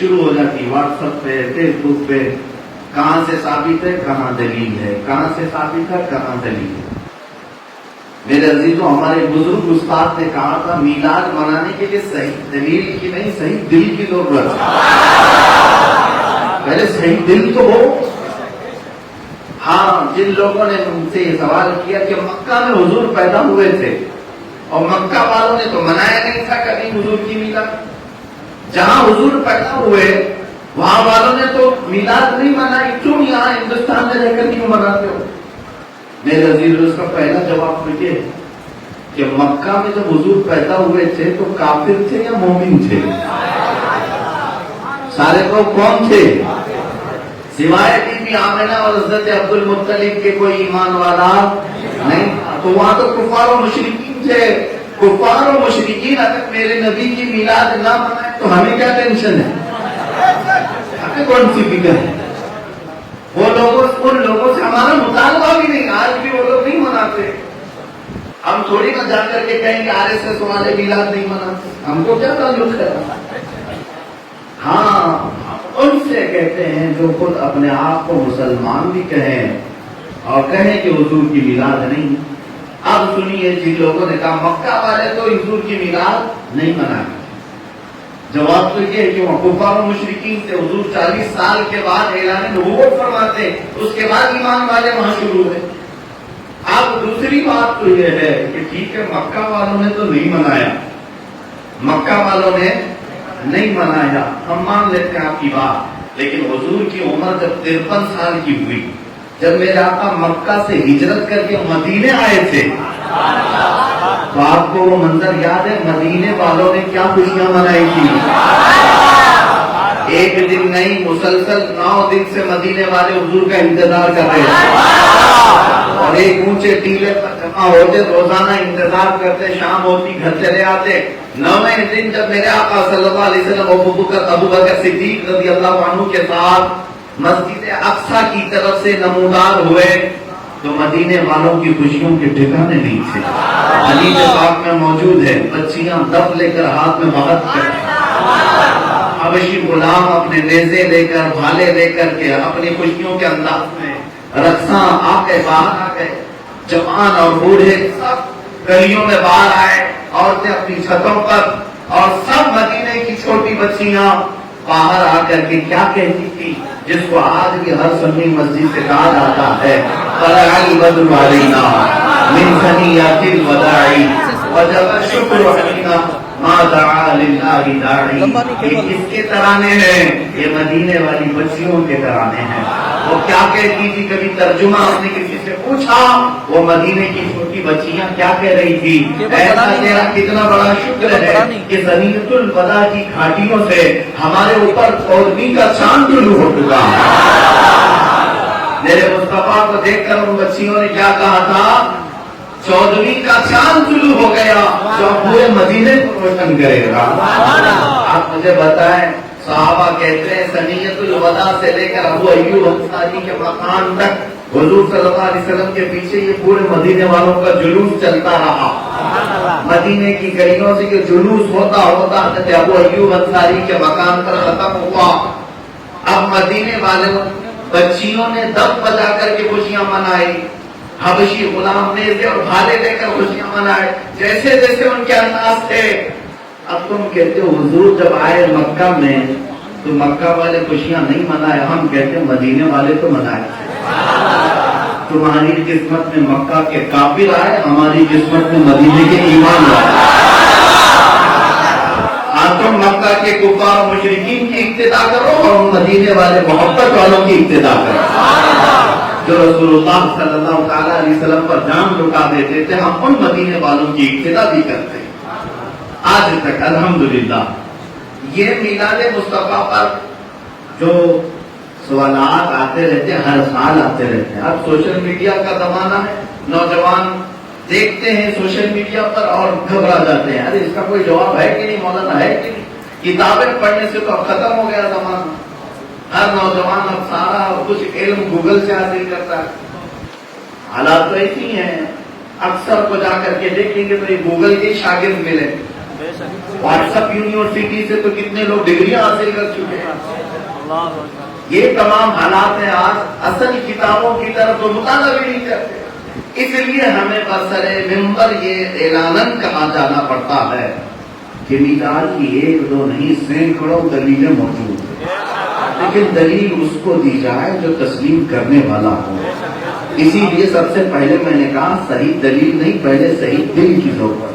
شروع ہو جاتی what's app پہ فیس بک پہ، کہاں سے ثابت ہے کہاں دلیل ہے، کہاں سے ثابت ہے کہاں دلیل ہے۔ میرے عزیزوں، ہمارے بزرگ استاد نے کہا تھا میلاد منانے کے لیے صحیح دلیل کی نہیں، صحیح دل کی ضرورت ہے۔ پہلے صحیح دل تو ہو۔ ہاں، جن لوگوں نے ان سے یہ سوال کیا کہ مکہ میں حضور پیدا ہوئے تھے اور مکہ والوں نے تو منایا نہیں تھا کبھی حضور کی میلاد، جہاں حضور پیدا ہوئے وہاں والوں نے تو میلاد نہیں منائی، کیوں یہاں ہندوستان میں رہ کر کیوں مناتے ہو؟ میرے عزیز، اس کا پہلا جواب یہ ہے کہ مکہ میں جب حضور پیدا ہوئے تھے تو کافر تھے یا مومن تھے؟ سارے کو کون تھے؟ سوائے بی بی آمنہ اور حضرت عبد المطلب کے کوئی ایمان والا نہیں تھا۔ تو وہاں تو کفار و مشرکین تھے۔ کفار و مشرکین اگر میرے نبی کی میلاد نہ منائے تو ہمیں کیا ٹینشن ہے؟ ہمیں کون سی فکر ہے؟ وہ لوگوں، ان لوگوں سے ہمارا مطالبہ بھی نہیں، آج بھی وہ لوگ نہیں مناتے۔ ہم تھوڑی نہ جا کر کے کہیں گے آر ایس ایس والے میلاد نہیں مناتے، ہم کو کیا تعلق ہے؟ ہاں، ان سے کہتے ہیں جو خود اپنے آپ کو مسلمان بھی کہیں اور کہیں کہ حضور کی میلاد نہیں۔ اب سنیے، جن لوگوں نے کہا مکہ والے تو حضور کی میلاد نہیں منائے، جواب تو یہ ہے کہ وہ کفار و مشرکین سے حضور 40 سال کے بعد اعلان نبوت فرماتے، اس کے بعد ایمان والے وہاں شروع ہوئے۔ اب دوسری بات تو یہ ہے کہ ٹھیک ہے، مکہ والوں نے تو نہیں منایا، مکہ والوں نے نہیں منایا، ہم مان لیتے ہیں آپ کی بات، لیکن حضور کی عمر جب 53 سال کی ہوئی، جب میرے آقا مکہ سے ہجرت کر کے مدینے آئے تھے، تو آپ کو وہ منظر یاد ہے مدینے والوں نے کیا خوشیاں منائی تھی؟ ایک دن نہیں، مسلسل 9 دن سے مدینے والے حضور کا انتظار کر رہے تھے اور ایک اونچے ٹیلے پر جمع ہوتے، روزانہ انتظار کرتے، شام ہوتی گھر چلے آتے۔ 9ویں دن جب میرے آقا صلی اللہ علیہ وسلم ابو بکر صدیق رضی اللہ عنہ کے ساتھ مسجد اقصی کی طرف سے نمودار ہوئے تو مدینے والوں کی خوشیوں کے ٹھکانے نہیں تھے۔ حدیث پاک میں موجود ہے، بچیاں دف لے کر ہاتھ میں بہت کرتی، حبشی غلام اپنے نیزے لے کر، بھالے لے کر کے اپنی خوشیوں کے انداز میں رقصاں آ کے باہر آ گئے، جوان اور بوڑھے سب گلیوں میں باہر آئے، عورتیں اپنی چھتوں پر، اور سب مدینے کی چھوٹی بچیاں باہر آ کر کے کیا کہتی تھی، جس کو آج بھی ہر سنی مسجد سے کہا جاتا ہے، طلع البدر علینا من ثنیات الوداع وجب الشکر علینا ما دعا للہ داعی۔ یہ کس کے ترانے ہیں؟ یہ مدینے والی بچیوں کے ترانے ہیں۔ وہ کیا کہتی تھی؟ کبھی ترجمہ آپ نے کسی سے پوچھا، وہ مدینے کی چھوٹی بچیاں کیا کہہ رہی تھی؟ ایسا تیرا کتنا بڑا شکر ہے کہ ثنیۃ الوداع کی گھاٹیوں سے ہمارے اوپر چودھویں کا چاند طلوع ہو چکا۔ میرے مصطفیٰ کو دیکھ کر ان بچیوں نے کیا کہا تھا؟ چودھویں کا چاند طلوع ہو گیا جو پورے مدینے کو روشن کرے گا۔ آپ مجھے بتائیں، صحابہ کہتے ہیں ثنیۃ الوداع سے لے کر ابو ایوب انصاری کے مقام تک حضور صلی اللہ علیہ وسلم کے پیچھے یہ پورے مدینے والوں کا جلوس چلتا رہا۔ مدینے کی گلیوں سے یہ جلوس ہوتا ہوتا حضرت ابو ایوب انصاری کے مقام پر ختم ہوا۔ اب مدینے والوں بچیوں نے دف بجا کر کے خوشیاں منائی، حبشی غلام نیزے اور بھالے لے کر خوشیاں منائے، جیسے جیسے ان کے انداز تھے۔ اب تم کہتے ہو حضور جب آئے مکہ میں تو مکہ والے خوشیاں نہیں منائے، ہم کہتے ہیں مدینے والے تو منائے۔ تمہاری قسمت میں مکہ کے کافر آئے، ہماری قسمت میں مدینے کے ایمان والے۔ تم مکہ کے کفار مشرکین کی اقتدا کرو اور مدینے والے محبت والوں کی اقتدا کرو جو رسول اللہ صلی اللہ تعالی علیہ وسلم پر جان لٹا دیتے تھے، ہم ان مدینے والوں کی اقتدا بھی کرتے ہیں آج تک الحمدللہ۔ یہ میلاد مصطفیٰ پر جو سوالات آتے رہتے ہیں، ہر سال آتے رہتے ہیں۔ اب سوشل میڈیا کا زمانہ ہے، نوجوان دیکھتے ہیں سوشل میڈیا پر اور گھبرا جاتے ہیں، ارے اس کا کوئی جواب ہے کہ نہیں، مولانا ہے کہ نہیں۔ کتابیں پڑھنے سے تو اب ختم ہو گیا زمانہ، ہر نوجوان اب سارا کچھ علم گوگل سے حاصل کرتا ہے۔ حالات تو ایسی ہیں، اکثر کو جا کر کے دیکھیں گے تو یہ گوگل کے شاگرد ملے، واٹس ایپ یونیورسٹی سے تو کتنے لوگ ڈگریاں حاصل کر چکے ہیں. یہ تمام حالات ہیں. آج اصل کتابوں کی طرف تو مطالعہ بھی نہیں کرتے. اس لیے ہمیں برسر ممبر یہ اعلاناً کہا جانا پڑتا ہے کہ میلاد کی ایک دو نہیں سینکڑوں دلیلیں موجود ہیں، لیکن دلیل اس کو دی جائے جو تسلیم کرنے والا ہو. اسی لیے سب سے پہلے میں نے کہا صحیح دلیل نہیں، پہلے صحیح دل کی ضرورت ہے.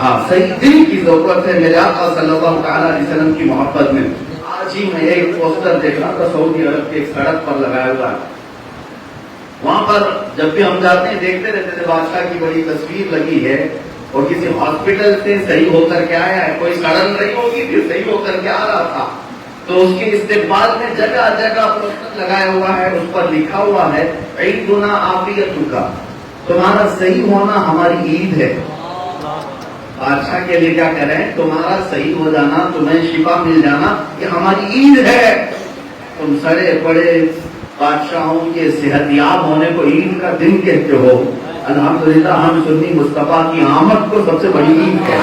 ہاں صحیح دل کی ضرورت ہے. میرے آقا صلی اللہ تعالیٰ علیہ وسلم کی محبت میں آج ہی میں ایک پوسٹر دیکھ رہا تھا سعودی عرب کے ایک سڑک پر لگایا ہوا ہے. وہاں پر جب بھی ہم جاتے ہیں دیکھتے رہتے تھے بادشاہ کی بڑی تصویر لگی ہے اور کسی ہاسپٹل سے صحیح ہو کر کے آیا ہے. کوئی سڑن رہی ہوگی پھر صحیح ہو کر کے آ رہا تھا تو اس کے استقبال میں جگہ جگہ پوسٹر لگایا ہوا ہے. اس پر لکھا ہوا ہے عیدنا عافیتک، تمہارا صحیح ہونا ہماری عید ہے. بادشاہ کے لیے کیا کہہ رہے ہیں؟ تمہارا صحیح ہو جانا، تمہیں شفا مل جانا یہ ہماری عید ہے. تم سڑے پڑے بادشاہوں کے صحت یاب ہونے کو عید کا دن کہتے ہو. الحمدللہ ہم سنی مصطفیٰ کی آمد کو سب سے بڑی عید ہے.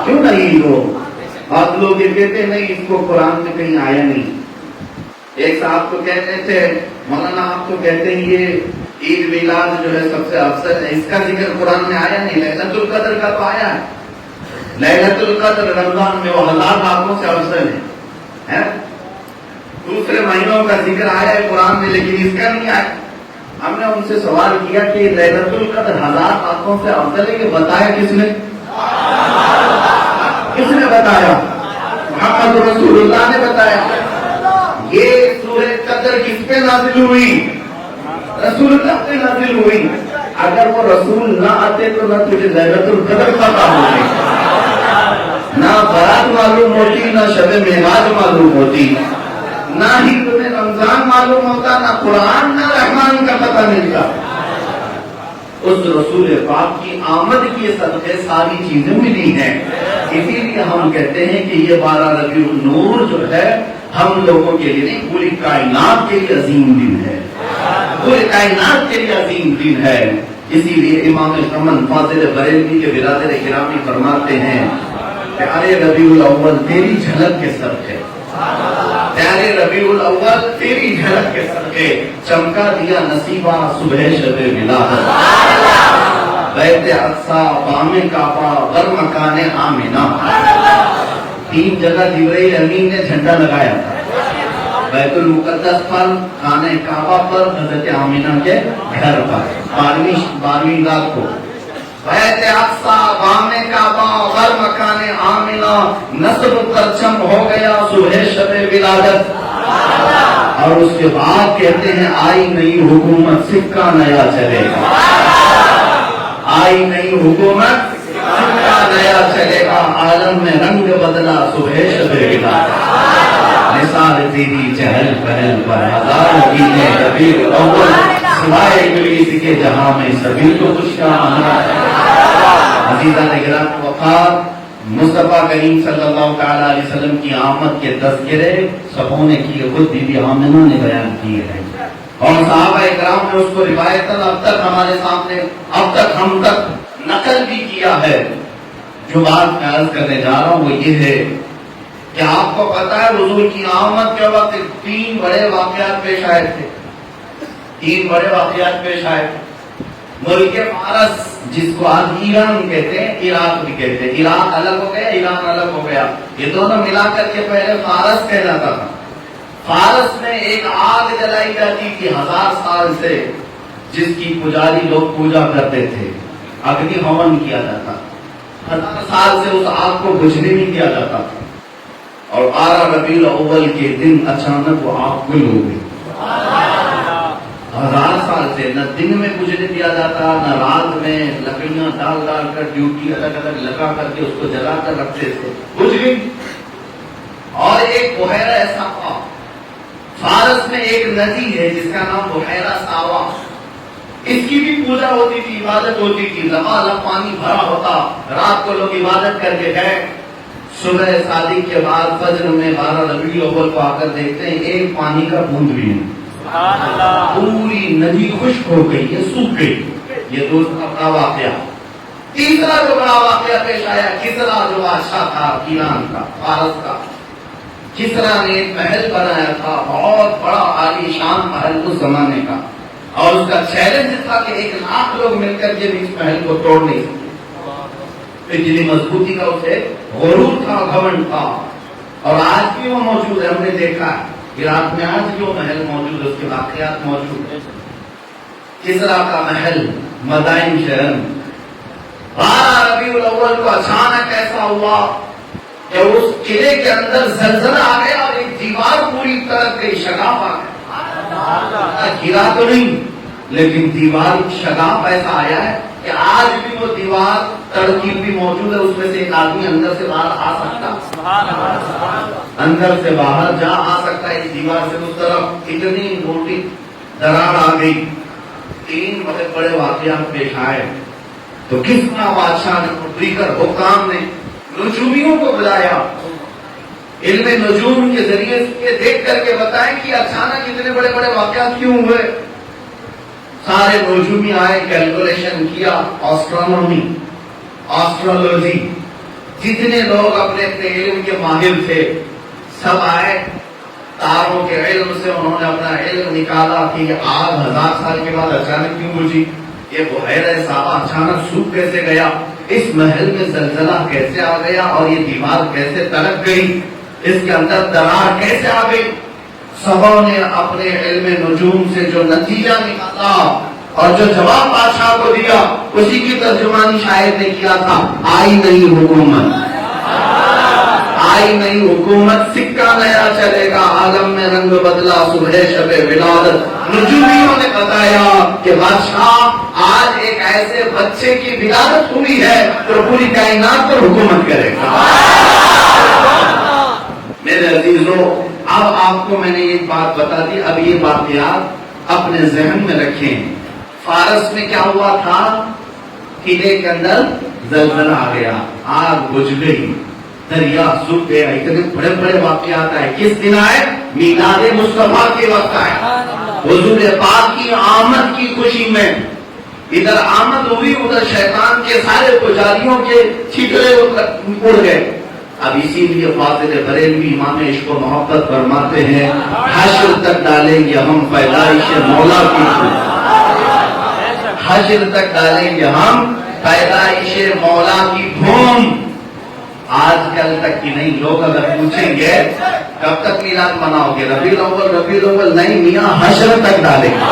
کیوں نہ عید ہو؟ آپ لوگ یہ کہتے ہیں نہیں اس کو قرآن میں کہیں آیا نہیں. ایک صاحب تو کہتے تھے مولانا آپ تو کہتے ہیں یہ عید میلاد جو ہے سب سے افضل ہے، اس کا ذکر قرآن میں آیا نہیں. لیلۃ القدر کا تو آیا ہے. لیلۃ القدر رمضان میں وہ 1000 راتوں سے افضل ہے. دوسرے مہینوں کا ذکر آیا ہے قرآن میں لیکن اس کا نہیں آیا. ہم نے ان سے سوال کیا کہ لیلۃ القدر 1000 راتوں سے افضل ہے کہ بتایا کس نے؟ کس نے بتایا؟ محمد رسول اللہ نے بتایا. یہ سورہ قدر کس پہ نازل ہوئی؟ رسول اللہ پہ نازل ہوئی. اگر وہ رسول نہ آتے تو نہ تجھے لیلۃ القدر پتہ ہوتی، نہ برات معلوم ہوتی، نہ شب معراج معلوم ہوتی، نہ ہی تمہیں رمضان معلوم ہوتا، نہ قرآن نہ رحمان کا پتہ ملتا. اس رسول پاک کی آمد کے صدقے ساری چیزیں ملی ہیں. اسی لیے ہم کہتے ہیں کہ یہ 12 ربیع النور جو ہے ہم لوگوں کے لیے نہیں پوری کائنات کے لیے عظیم دن ہے. پوری کائنات کے لیے عظیم دن ہے. اسی لیے امام شمن فاضل بریلوی کے برادر گرامی فرماتے ہیں پیارے ربیع الاول تیری جھلک کے صدقے، پیارے ربیع الاول تیری جھلک کے صدقے چمکا دیا نصیبہ صبح شب ولادت. بیت اقصی بام کعبہ بر مکان آمنہ، 3 جگہ جبرائیل امین نے جھنڈا لگایا تھا. بیت المقدس پر، خانہ کعبہ پر، حضرت آمنہ کے گھر پر 12ویں رات کو. بیت اقصی بام کعبہ بر مکان آمنہ نصب پرچم ہو گیا صبح شب ولادت. اور اس کے بعد کہتے ہیں آئی نئی حکومت سکہ نیا چلے گا. آئی نئی حکومت سکہ نیا چلے گا. عالم میں رنگ بدلا صبح شب ولادت. نثار تیری چہل پہل پر ہزاروں گینے ربیع الاول، سوائے ابلیس کے جہاں میں سبھی کو خوشیاں مناتے ہیں. عزیزان گرامی وقار، مصطفیٰ کریم صلی اللہ تعالیٰ علیہ وسلم کی آمد کے تذکرے سبوں نے کیے، خود بی بی آمنہ نے بیان کیے ہیں اور صحابہ اکرام نے اس کو روایتاً اب تک ہمارے سامنے، اب تک ہم تک نقل بھی کیا ہے. جو بات میں عرض کرنے جا رہا ہوں وہ یہ ہے کہ آپ کو پتا ہے حضور کی آمد کے وقت 3 بڑے واقعات پیش آئے تھے. 3 بڑے واقعات پیش آئے تھے. ملک فارس جس کو آج ایران کہتے ہیں، عراق بھی کہتے ہیں. عراق الگ ہو گیا، ایران الگ ہو گیا. یہ دونوں ملا کر کے پہلے فارس کہلاتا تھا. فارس میں ایک آگ جلائی جاتی تھی 1000 سال سے، جس کی پجاری لوگ پوجا کرتے تھے. اگنی ہومن کیا جاتا. 1000 سال سے اس آگ کو بجھنے نہیں دیا جاتا تھا. اور 12 ربیع الاول کے دن اچانک وہ آگ گل ہو گئی. 1000 سال سے نہ دن میں بجھنے دیا جاتا، نہ رات میں لکڑیاں ڈال ڈال کر ڈیوٹی الگ الگ لگا کر کے اس کو جلا کر رکھتے تھے، بجھ گئی. اور ایک بحیرہ ساوا، فارس میں ایک ندی ہے جس کا نام بحیرہ ساوا، اس کی بھی پوجا ہوتی تھی، عبادت ہوتی تھی. لبالب پانی بھرا ہوتا. رات کو لوگ عبادت کر کے گئے. صبح صادق کے بعد فجر میں 12 ربیع الاول کو آ کر دیکھتے ہیں ایک پانی کا بوند بھی نہیں. پوری ندی خشک ہو گئی ہے، سوکھ گئی. یہ دوست کا واقعہ. تیسرا جو بڑا واقعہ پیش آیا، کسرا جو بادشاہ تھا ایران کا، فارس کا، کسرا نے ایک محل بنایا تھا، بہت بڑا عالی شان محل اس زمانے کا، اور اس کا چیلنج تھا کہ 1,00,000 لوگ مل کر کے بھی اس محل کو توڑ نہیں سکتے۔ اتنی مضبوطی کا اسے غرور تھا، گھمنڈ تھا، اور آج بھی وہ موجود ہے۔ ہم نے دیکھا ہے عراق میں آج بھی وہ محل موجود ہے، اس کے واقعات موجود ہیں۔ کسرا کا محل مدائن شہر میں 12 ربیع الاول کو اچانک ایسا ہوا کہ اس قلعے کے اندر زلزلہ آ گیا اور ایک دیوار پوری طرح گئی، شگاف آ گیا، گرا تو نہیں لیکن دیوار شگاف ایسا آیا ہے کہ آج بھی وہ دیوار ترکیب بھی موجود ہے، اس میں سے ایک آدمی اندر سے باہر آ سکتا، اندر سے باہر جا آ سکتا ہے۔ اس دیوار سے اس طرف اتنی موٹی درار آ گئی۔ 3 بہت بڑے واقعات پیش آئے تو کسرا بادشاہ نے دیگر حکام نے نجومیوں کو بلایا، علم نجوم کے ذریعے سے دیکھ کر کے بتائیں کہ اچانک اتنے بڑے بڑے واقعات کیوں ہوئے۔ سارے نجومی آئے، کیلکولیشن کیا، آسٹرونومی، آسٹرولوجی، جتنے لوگ اپنے اپنے علم کے ماہر تھے سب آئے، تاروں کے علم سے انہوں نے اپنا علم نکالا کہ یہ آگ 1000 سال کے بعد اچانک کیوں بجھی، یہ بحیرہ صافا اچانک سوکھ کیسے گیا، اس محل میں زلزلہ کیسے آ گیا، اور یہ دیوار کیسے تڑک گئی، اس کے اندر درار کیسے آ گئی۔ سبوں نے اپنے علم نجوم سے جو نتیجہ نکالا اور جو جواب بادشاہ کو دیا اسی کی ترجمانی شاعر نے کیا تھا، آئی نئی حکومت، آئی نئی حکومت، سکہ نیا چلے گا، عالم میں رنگ بدلا، صبح شب ولادت۔ نجومیوں نے بتایا کہ بادشاہ آج ایک ایسے بچے کی ولادت ہوئی ہے جو پوری کائنات پر حکومت کرے گا۔ میرے عزیزوں، اب آپ کو میں نے ایک بات بتا دی، اب یہ واقعات اپنے ذہن میں رکھیں۔ فارس میں کیا ہوا تھا، قلعے کے اندر زلزلہ آ گیا، آگ بجھ گئی، دریا سوکھ گیا، اتنے بڑے بڑے واقعات آئے۔ کس دن آئے؟ میلاد مصطفیٰ کے وقت آئے، حضور پاک کی آمد کی خوشی میں۔ ادھر آمد ہوئی، ادھر شیطان کے سارے پجاریوں کے چھیٹرے اڑ گئے۔ اب اسی لیے فاضل بریلوی امام عشق و محبت فرماتے ہیں، حشر تک ڈالیں گے ہم پیدائش مولا کی دھوم، حشر تک ڈالیں گے ہم پیدائش مولا کی دھوم۔ آج کل تک کی نہیں، لوگ اگر پوچھیں گے کب تک میلاد مناؤ گے، ربیع الاول نہیں میاں، حشر تک ڈالیں گے۔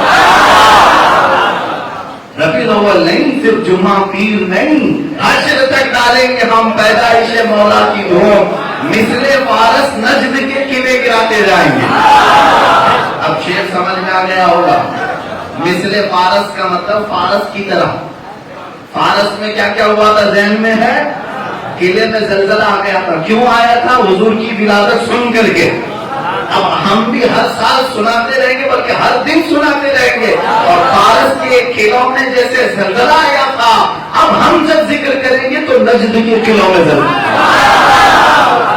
ربیع الاول نہیں، صرف جمعہ پیر نہیں، حشر تک ڈالیں گے ہم پیدائش مولا کی دھوم۔ مثل فارس نجد کے قلعے گراتے جائیں گے۔ اب شعر سمجھ میں آ گیا ہوگا، مثل فارس کا مطلب فارس کی طرح۔ فارس میں کیا کیا ہوا تھا ذہن میں ہے، قلعے میں زلزلہ آ گیا تھا، کیوں آیا تھا؟ حضور کی ولادت سن کر کے۔ اب ہم بھی ہر سال سناتے رہیں گے، بلکہ ہر دن سناتے رہیں گے، اور فارس کے قلعوں میں جیسے زلزلہ آیا تھا، اب ہم جب ذکر کریں گے تو نجد کے قلعوں میں زلزلہ،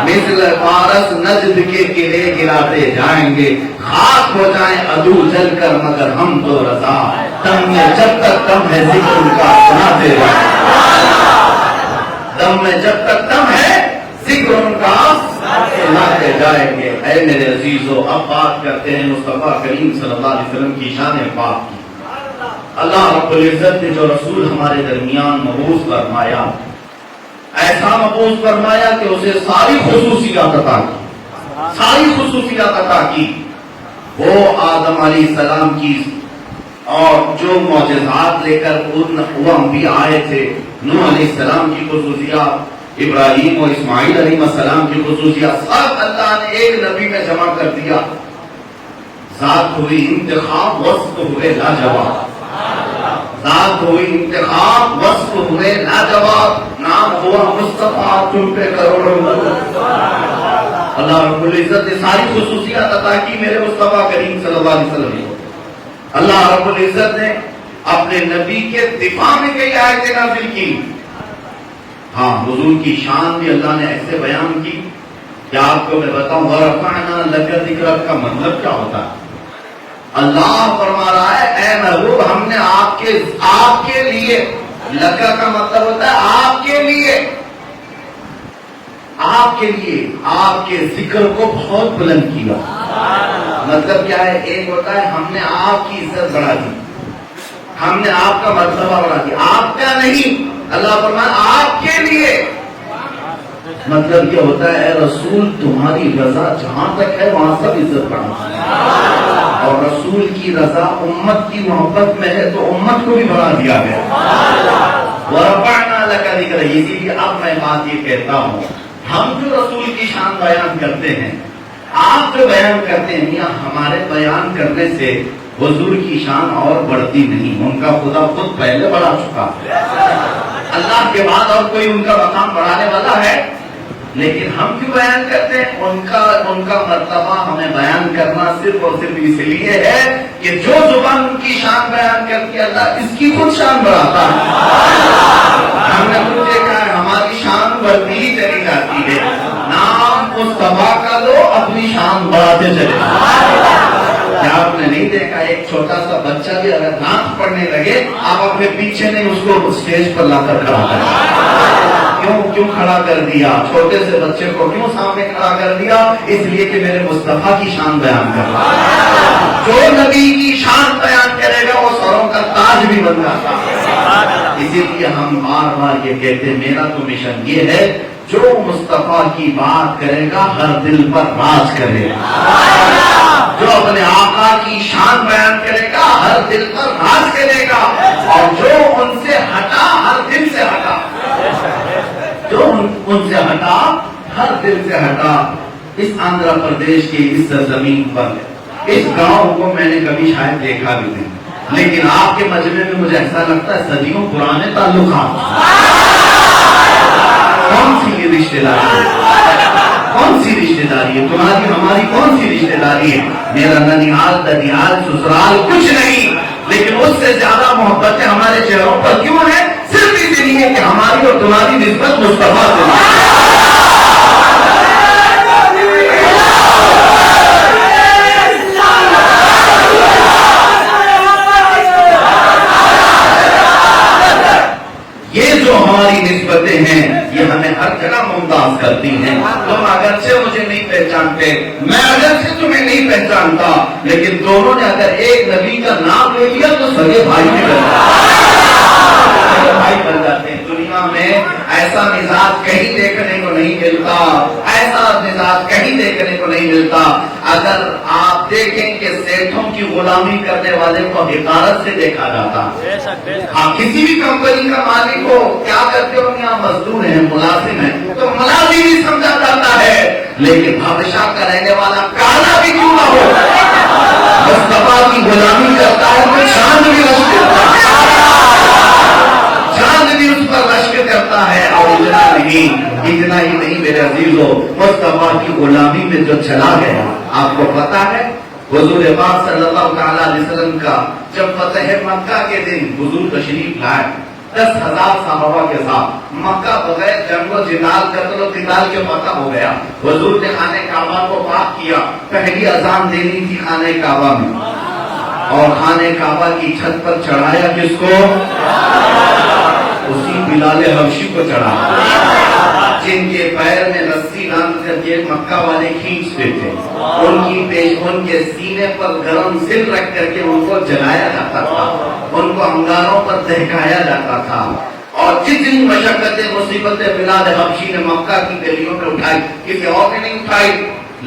مثل فارس نجد کے قلعے گراتے جائیں گے، خاک ہو جائیں عدو جل کر مگر ہم تو رضا، دم میں جب تک دم ہے ذکر ان کا سناتے جائیں گے، دم میں جب تک دم ہے ذکر ان کا سناتے جائیں گے۔ اے میرے عزیزو، اب بات کرتے ہیں مصطفیٰ کریم صلی اللہ علیہ وسلم کی شان پاک کی۔ اللہ رب العزت نے جو رسول ہمارے درمیان مبعوث فرمایا، ایسا مبعوث فرمایا کہ اسے ساری خصوصیات عطا کی، ساری خصوصیات عطا کی۔ وہ آدم علیہ السلام کی اور جو معجزات لے کر وہ انبیاء آئے تھے، نوح علیہ السلام کی خصوصیات، ابراہیم و اسماعیل علیہ السلام کی خصوصیات، سب اللہ نے ایک نبی میں جمع کر دیا۔ ذات ہوئی انتخاب، وصف ہوئے لاجواب، ذات ہوئی انتخاب، وصف ہوئے لاجواب، نام ہوا مصطفیٰ، تم پہ کروڑوں اللہ رب العزت نے ساری خصوصیات عطا کی میرے مصطفیٰ کریم صلی اللہ علیہ وسلم کو۔ اللہ رب العزت نے اپنے نبی کے دفاع میں کئی آیتیں نازل کی۔ ہاں، حضور کی شان بھی اللہ نے ایسے بیان کی کہ آپ کو میں بتاؤں، وَرَفَعْنَا لَكَ ذِكْرَكَ کا مطلب کیا ہوتا ہے؟ اللہ فرما رہا ہے، اے محبوب، ہم نے آپ کے لیے لکا کا مطلب ہوتا ہے آپ کے لیے، آپ کے لیے، آپ کے ذکر کو بہت بلند کیا۔ مطلب کیا ہے؟ ایک ہوتا ہے ہم نے آپ کی عزت بڑھا دی، ہم نے آپ کا مرتبہ بڑھا دیا، آپ کا نہیں، اللہ فرمایا آپ کے لیے۔ مطلب کیا ہوتا ہے؟ اے رسول تمہاری رضا جہاں تک ہے وہاں سب عزت بڑھا، اور رسول کی رضا امت کی محبت میں ہے تو امت کو بھی بڑھا دیا گیا۔ وَرَفَعْنَا لَكَ ذِكْرَكَ، اسی لیے اب میں بات یہ کہتا ہوں، ہم جو رسول کی شان بیان کرتے ہیں، آپ جو بیان کرتے ہیں، یا ہمارے بیان کرنے سے حضور کی شان اور بڑھتی نہیں، ان کا خدا خود پہلے بڑھا چکا ہے، اللہ کے بعد اور کوئی ان کا مقام بڑھانے والا ہے؟ لیکن ہم کیوں بیان کرتے ہیں؟ ان کا مرتبہ ہمیں بیان کرنا صرف اور صرف اس لیے ہے کہ جو زبان ان کی شان بیان کرتی ہے اللہ اس کی خود شان بڑھاتا ہے۔ ہم نے خود دیکھا ہے ہماری شان بڑھتی ہی چلی جاتی ہے، نام مصطفیٰ کا لو اپنی شان بڑھاتے چلے۔ کیا آپ نے نہیں دیکھا ایک چھوٹا سا بچہ بھی اگر نعت پڑھنے لگے آپ اپنے پیچھے نہیں اس کو اسٹیج پر لا کر کھڑا کریں؟ کیوں کھڑا کر دیا؟ چھوٹے سے بچے کو کیوں سامنے کھڑا کر دیا؟ اس لیے کہ میرے مصطفیٰ کی شان بیان کر رہا ہے۔ جو نبی کی شان بیان کرے گا وہ سروں کا تاج بھی بن جاتا ہے۔ اسی لیے ہم بار بار یہ کہتے ہیں میرا تو مشن یہ ہے جو مصطفیٰ کی بات کرے گا ہر دل پر راج کرے گا، جو اپنے آقا کی شان بیان کرے گا ہر دل پر راج کرے گا، اور جو ان سے ہٹا ہر دل سے ہٹا، جو ان سے ہٹا ہر دل سے ہٹا۔ اس آندھرا پردیش کی اس سرزمین پر اس گاؤں کو میں نے کبھی شاید دیکھا بھی نہیں، لیکن آپ کے مجمع میں مجھے ایسا لگتا ہے صدیوں پرانے تعلقات۔ کون سی یہ رشتے داری ہے؟ کون سی رشتے داری ہے تمہاری ہماری؟ کون سی رشتے داری ہے؟ میرا ننیال ددیال سسرال کچھ نہیں، لیکن اس سے زیادہ محبتیں ہمارے چہروں پر کیوں ہیں؟ صرف اس لیے کہ ہماری اور تمہاری نسبت مصطفیٰ سے۔ یہ جو ہماری نسبتیں ہیں یہ ہمیں ہر جگہ ممتاز کرتی ہیں۔ تم اگرچہ مجھے نہیں پہچانتے، میں اگرچہ تمہیں نہیں پہچانتا، لیکن دونوں نے اگر ایک نبی کا نام لے لیا تو سگے بھائی بھی بن جاتے ہیں۔ دنیا میں ایسا مزاج کہیں دیکھنے کو نہیں ملتا، ایسا مزاج کہیں دیکھنے کو نہیں ملتا۔ اگر آپ دیکھیں کہ سیٹھوں کی غلامی کرنے والے کو حقارت سے دیکھا جاتا، آپ کسی بھی کمپنی کا مالک ہو کیا کرتے ہو؟ یہاں مزدور ہیں، ملازم ہیں، تو ملازم ہی سمجھا جاتا ہے، لیکن بادشاہ کا رہنے والا کالا بھی کیوں نہ ہو، مصطفیٰ کی غلامی کرتا ہے تو چاند بھی رشک کرتا ہے، چاند بھی اس پر رشک کرتا ہے۔ اور اتنا ہی نہیں میرے عزیزو، مصطفیٰ کی غلامی میں جو چلا گیا، آپ کو پتا ہے حضور پاک صلی اللہ تعالیٰ علیہ وسلم کا جب فتح مکہ کے دن حضور تشریف لائے 10,000 صحابہ کے ساتھ، مکہ بغیر جنگ و جدال قتل و قتال کے فتح ہو گیا۔ حضور نے خانہ کعبہ کو پاک کیا، پہلی اذان دینی تھی خانہ کعبہ میں، اور خانہ کعبہ کی چھت پر چڑھایا کس کو؟ اسی بلال حبشی کو چڑھایا جن کے پیر میں رسی باندھ کر کے مکہ والے کھینچتے تھے، ان کے سینے پر گرم سل رکھ کر کے ان کو جلایا جاتا تھا، ان کو انگاروں پر دہکایا جاتا تھا، اور جتنی مشقتیں مصیبتیں بلال حبشی نے مکہ کی گلیوں میں اٹھائی کسی اور نے نہیں اٹھائی،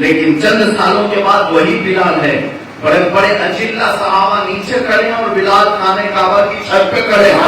لیکن چند سالوں کے بعد وہی بلال ہے، بڑے بڑے اجلہ صحابہ نیچے کھڑے ہیں اور بلال خانہ کعبہ کی چھت پہ کھڑے ہیں۔